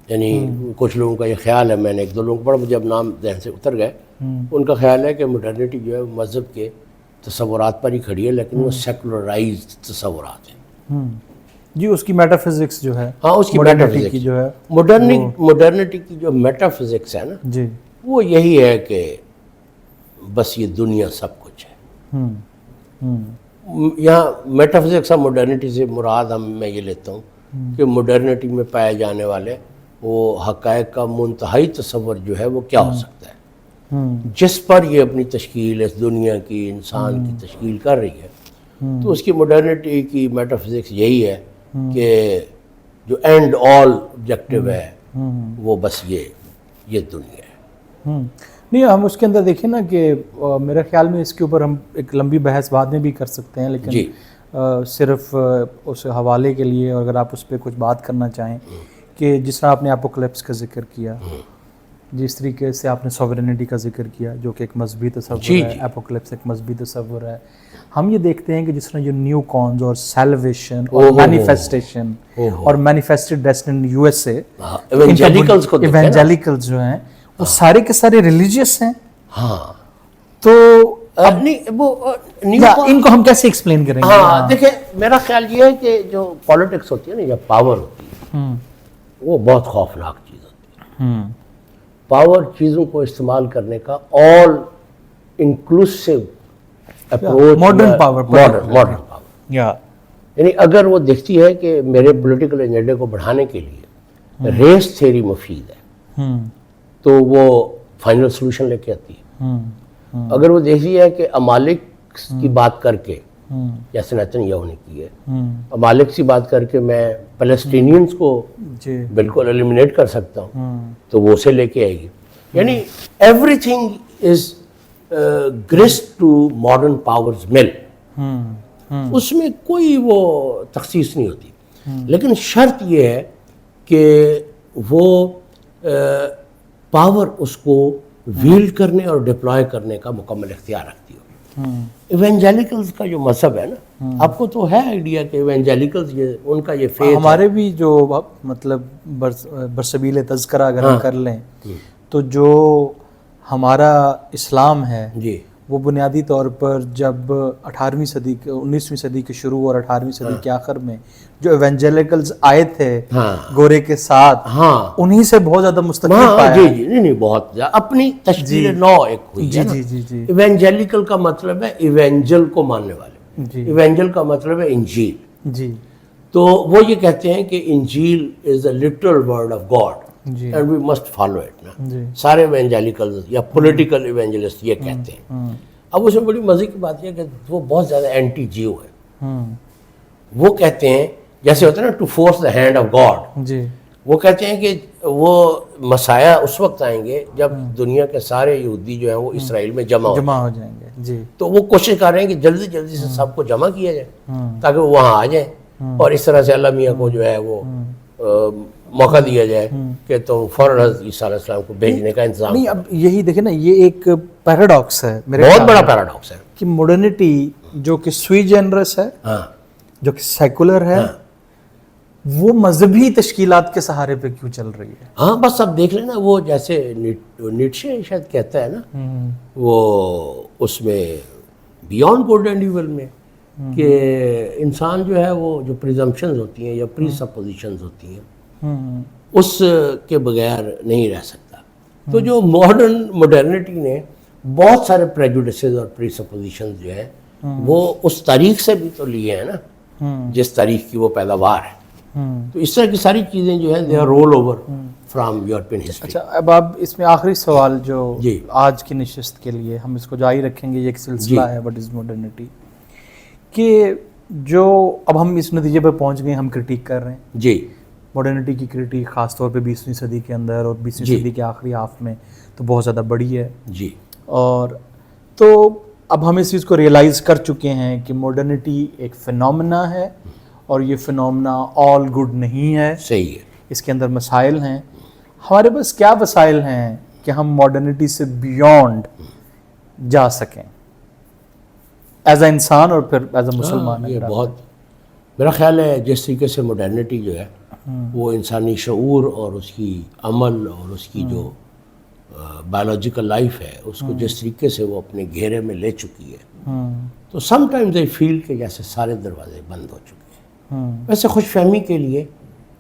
یعنی کچھ لوگوں کا یہ خیال ہے میں نے ایک دو لوگوں کو پڑھا مجھے اب نام ذہن سے اتر گئے ان کا خیال ہے کہ ماڈرنٹی جو ہے مذہب کے تصورات پر ہی کھڑی ہے لیکن وہ سیکولرائزڈ تصورات ہیں. جی اس کی میٹا فزکس جو ہے ہاں اس کی میٹا فزکس جو ہے ماڈرنٹی کی جو میٹا فزکس ہے نا جی وہ یہی ہے کہ بس یہ دنیا سب کچھ ہے. یہاں میٹا فزکس اور ماڈرنٹی سے مراد میں یہ لیتا ہوں کہ ماڈرنٹی میں پائے جانے والے وہ حقائق کا منتہائی تصور جو ہے وہ کیا ہو سکتا ہے جس پر یہ اپنی تشکیل اس دنیا کی انسان کی تشکیل کر رہی ہے. تو اس کی ماڈرنٹی کی میٹا فزکس یہی ہے کہ جو اینڈ آل آبجیکٹیو ہے وہ بس یہ دنیا ہے. نہیں ہم اس کے اندر دیکھیں نا کہ میرے خیال میں اس کے اوپر ہم ایک لمبی بحث بعد میں بھی کر سکتے ہیں لیکن صرف اس حوالے کے لیے اگر آپ اس پہ کچھ بات کرنا چاہیں کہ جس طرح آپ نے اپوکلپس کا ذکر کیا جس طریقے سے آپ نے سوورینٹی کا ذکر کیا جو کہ ایک مذہبی تصور ہے اپوکلپس ایک مذہبی تصور ہے. ہم یہ دیکھتے ہیں کہ جس طرح جو نیو کونز اور سیلویشن اور مینیفیسٹیشن اور manifested destiny U S A evangelicals جو ہیں وہ سارے کے سارے ریلیجیس ہیں. تو ان کو ہم کیسے ایکسپلین کریں گے؟ دیکھیں میرا خیال یہ ہے کہ جو پالیٹکس ہوتی ہے نا یا پاور ہوتی ہے وہ بہت خوفناک چیز ہوتی ہے. پاور چیزوں کو استعمال کرنے کا آل انکلوسیو اپروچ ماڈرن پاور یعنی اگر وہ دیکھتی ہے کہ میرے پولیٹیکل ایجنڈے کو بڑھانے کے لیے ریس تھیوری مفید ہے تو وہ فائنل سلوشن لے کے آتی ہے. اگر وہ دیکھتی ہے کہ امالک کی بات کر کے جیسے نیتنیاہو نے کی ہے امالک سے بات کر کے میں پیلسٹینینز کو بالکل ایلیمینیٹ کر سکتا ہوں تو وہ اسے لے کے آئے گی. یعنی everything is grist to modern powers mill. اس میں کوئی وہ تخصیص نہیں ہوتی لیکن شرط یہ ہے کہ وہ پاور اس کو ویلڈ کرنے اور ڈپلوائے کرنے کا مکمل اختیار رکھتی ہو. ایونجیلیکلز کا جو مذہب ہے نا آپ کو تو ہے آئیڈیا کہ ایونجیلیکلز ان کا یہ فیتھ ہمارے بھی جو مطلب برسبیل تذکرہ اگر ہم کر لیں تو جو ہمارا اسلام ہے وہ بنیادی طور پر جب 18ویں صدی 19ویں صدی کے شروع اور 18ویں صدی کے آخر میں جو ایونجیلیکلز آئے تھے گورے کے ساتھ انہی سے بہت زیادہ مستقل پایا. جی نہیں بہت زیادہ اپنی تشکیل نو ایک ہوئی ہے. جی ایونجیلیکل کا مطلب ہے ایونجل کو ماننے والے. ایونجل کا مطلب ہے انجیل. جی تو وہ یہ کہتے ہیں کہ انجیل is a literal word of God and we must follow it نا. سارے ایونجیلیکلز یا پولیٹیکل ایونجلسٹ یہ کہتے ہیں. اب اس میں بڑی مزے کی بات یہ کہ وہ بہت زیادہ اینٹی جیو ہے. وہ کہتے ہیں جیسے ہوتا ہے نا to force the hand of God وہ کہتے ہیں کہ وہ مسایہ اس وقت آئیں گے جب دنیا کے سارے یہودی جو ہیں وہ اسرائیل میں جمع ہو جائیں گے. جی. تو وہ کوشش کر رہے ہیں کہ جلدی جلدی سے سب کو جمع کیا جائے تاکہ وہ وہاں آ جائیں, اور اس طرح سے اللہ میاں کو جو ہے وہ موقع دیا جائے کہ تم فوراً حضرت عیسیٰ علیہ السلام کو بھیجنے کا انتظام. نہیں, اب یہی دیکھیں نا, یہ ایک پیراڈاکس ہے, بہت بڑا پیراڈاکس ہے کہ ماڈرنٹی جو کہ سوئی جنرس ہے, جو کہ سیکولر ہے, وہ مذہبی تشکیلات کے سہارے پہ کیوں چل رہی ہے؟ ہاں بس اب دیکھ لینا, وہ جیسے نیٹشے شاید کہتا ہے نا, وہ اس میں بیانڈ گڈ اینڈ ایول میں کہ انسان جو ہے وہ جو پریزمپشنز ہوتی ہیں یا پری سپوزیشنز ہوتی ہیں اس کے بغیر نہیں رہ سکتا. تو جو ماڈرنٹی نے بہت سارے پریجوڈسز اور پری سپوزیشنز جو ہے وہ اس تاریخ سے بھی تو لیے ہیں نا جس تاریخ کی وہ پیداوار ہے. تو اس طرح کی ساری چیزیں جو ہے they are roll over from European history. اچھا, اب آپ اس میں آخری سوال جو آج کی نشست کے لیے ہم اس کو جاری رکھیں گے, یہ ایک سلسلہ ہے وٹ از ماڈرنٹی, کہ جو اب ہم اس نتیجے پہ پہنچ گئے, ہم کرٹیک کر رہے ہیں جی ماڈرنٹی کی کرٹیک, خاص طور پہ 20ویں صدی کے اندر اور 20ویں صدی کے آخری ہاف میں تو بہت زیادہ بڑی ہے. جی, اور تو اب ہم اس چیز کو ریئلائز کر چکے ہیں کہ ماڈرنٹی ایک فینومنا ہے, اور یہ فینومنا آل گڈ نہیں ہے. صحیح ہے, اس کے اندر مسائل ہیں. ہمارے پاس کیا وسائل ہیں کہ ہم ماڈرنٹی سے بیونڈ جا سکیں ایز اے انسان اور پھر ایز اے مسلمان؟ یہ بہت میرا خیال ہے جس طریقے سے ماڈرنٹی جو ہے وہ انسانی شعور اور اس کی عمل اور اس کی جو بایولوجیکل لائف ہے اس کو جس طریقے سے وہ اپنے گھیرے میں لے چکی ہے, تو سم ٹائمز آئی فیل کہ جیسے سارے دروازے بند ہو چکے ہیں. ویسے خوش فہمی کے لیے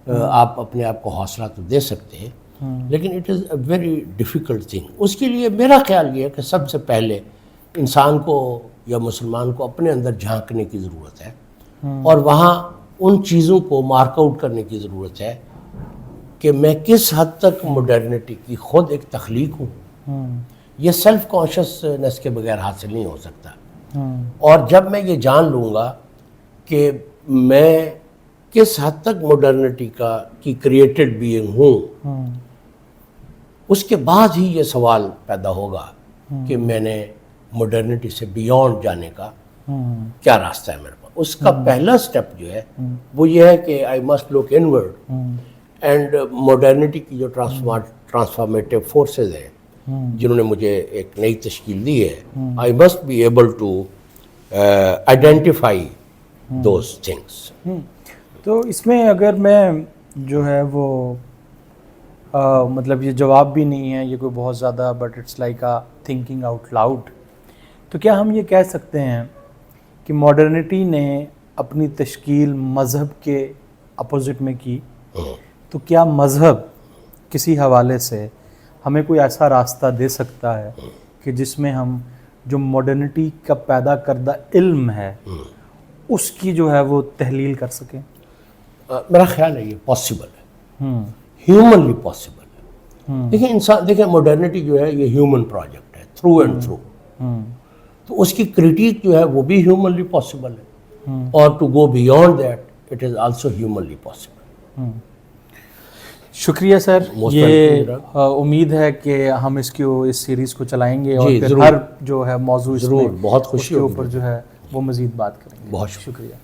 آپ اپنے آپ کو حوصلہ تو دے سکتے ہیں, لیکن it is a very difficult thing. اس کے لیے میرا خیال یہ ہے کہ سب سے پہلے انسان کو یا مسلمان کو اپنے اندر جھانکنے کی ضرورت ہے, اور وہاں ان چیزوں کو مارک آؤٹ کرنے کی ضرورت ہے کہ میں کس حد تک ماڈرنٹی کی خود ایک تخلیق ہوں. یہ سیلف کانشیسنس کے بغیر حاصل نہیں ہو سکتا. اور جب میں یہ جان لوں گا کہ میں کس حد تک ماڈرنٹی کی کریٹڈ بینگ ہوں, اس کے بعد ہی یہ سوال پیدا ہوگا کہ میں نے ماڈرنٹی سے بیونڈ جانے کا کیا راستہ ہے میرے پاس. اس کا پہلا سٹیپ جو ہے وہ یہ ہے کہ I must look inward, and modernity کی جو ٹرانسفارمیٹیو فورسز ہیں جنہوں نے مجھے ایک نئی تشکیل دی ہے, I must be able to identify those things. تو اس میں اگر میں جو ہے وہ مطلب یہ جواب بھی نہیں ہے یہ کوئی بہت زیادہ, but it's like a thinking out loud, تو کیا ہم یہ کہہ سکتے ہیں کہ ماڈرنٹی نے اپنی تشکیل مذہب کے اپوزٹ میں کی, تو کیا مذہب کسی حوالے سے ہمیں کوئی ایسا راستہ دے سکتا ہے کہ جس میں ہم جو ماڈرنٹی کا پیدا کردہ علم ہے اس کی جو ہے وہ تحلیل کر سکیں؟ میرا خیال ہے یہ پاسبل ہے, ہیومنلی پاسبل ہے. دیکھیں انسان, دیکھیں ماڈرنٹی جو ہے یہ ہیومن پروجیکٹ ہے تھرو اینڈ تھرو, تو اس کی کریٹیک جو ہے وہ بھی ہیومنلی پاسبل ہے, اور to go beyond that it is also humanly possible. شکریہ سر, یہ امید ہے کہ ہم اس سیریز کو چلائیں گے اور پھر ہر جو ہے موضوع اس میں بہت خوشی کے اوپر جو ہے وہ مزید بات کریں گے. بہت شکریہ.